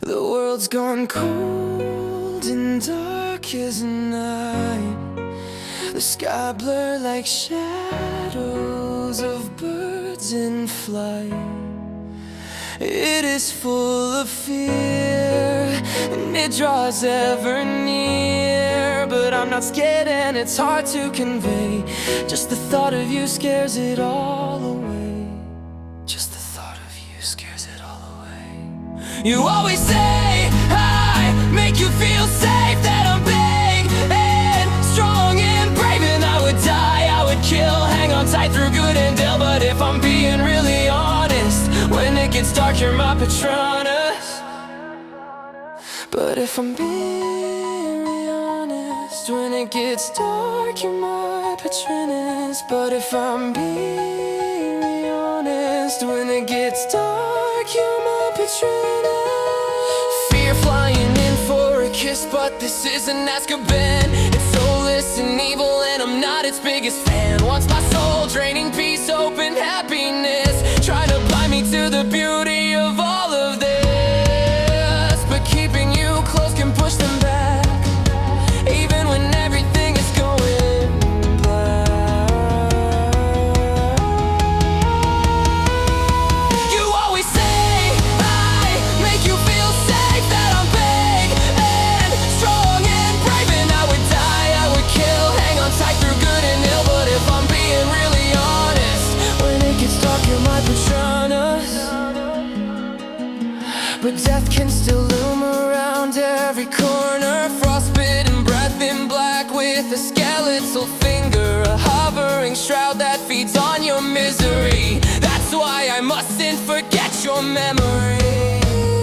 The world's gone cold and dark as night. The sky blurred like shadows of birds in flight. It is full of fear, and it draws ever near. But I'm not scared and it's hard to convey. Just the thought of you scares it all away. Just the thought of you scares it all away. You always say I make you feel safe, that I'm big and strong and brave, and I would die, I would kill, hang on tight through good and ill. But if I'm being really honest, when it gets dark, you're my Patronus. But if I'm being really honest, when it gets dark, you're my Patronus. But if I'm being really honest, when it gets dark, you're my Patronus. Fear flying in for a kiss, but this isn't Azkaban. It's soulless and evil, and I'm not its biggest fan. Wants my soul, draining peace, hope, and happiness, trying to blind me to the beauty of all of this. But keeping you close can push them back, even when everything is going black. You always say I make you feel safe, that I'm big and strong and brave, and I would die, I would kill, hang on tight through good and ill. But if I'm being really honest, when it gets dark, you're my Patronus. But death can still loom around every corner, frostbitten breath in black with a skeletal finger, a hovering shroud that feeds on your misery. That's why I mustn't forget your memory.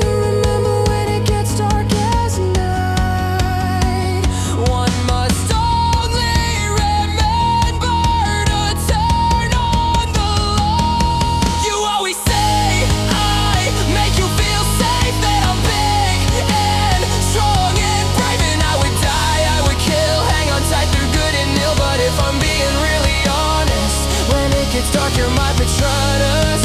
Remember when it gets dark as night, one must only remember to turn on the light. You always say I make you feel safe, that I'm big and strong and brave, and I would die, I would kill, hang on tight through good and ill. But if I'm being really honest, when it gets dark, you're my Patronus.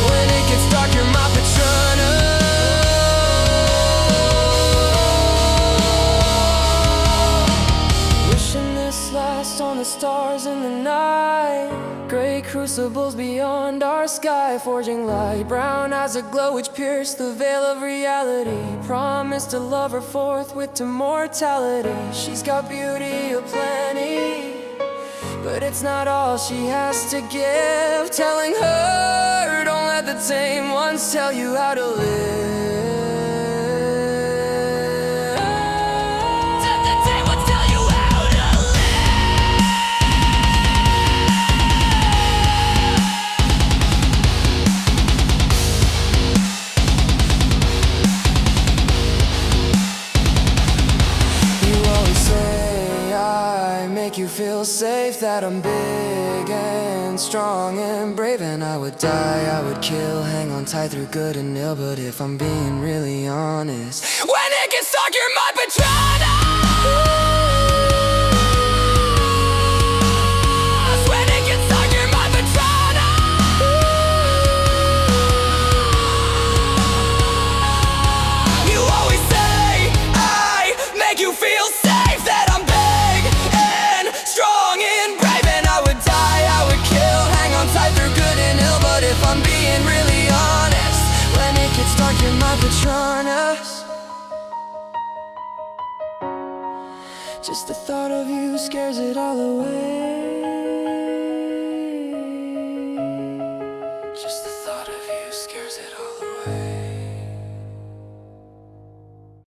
When it gets dark, you're my Patronus. Wishing this last on the stars in the night. Gray crucibles beyond our sky, forging light. Brown eyes aglow which pierce the veil of reality. Promise to love her forthwith to mortality. She's got beauty aplenty, but it's not all she has to give. Telling her, don't let the tame ones tell you how to live. Let the tame ones tell you how to live. You always say I make you feel safe, that I'm big and strong and brave, and I would die, I would kill, hang on tight through good and ill. But if I'm being really honest, when it gets dark, you're my Patronus. When it gets dark, you're my Patronus. You always say I make you feel safe, that I'm big and strong and brave, and I would die, I would kill, hang on tight through good and ill. But if I'm being really honest, when it gets dark, you're my Patronus. Just the thought of you scares it all away. Just the thought of you scares it all away.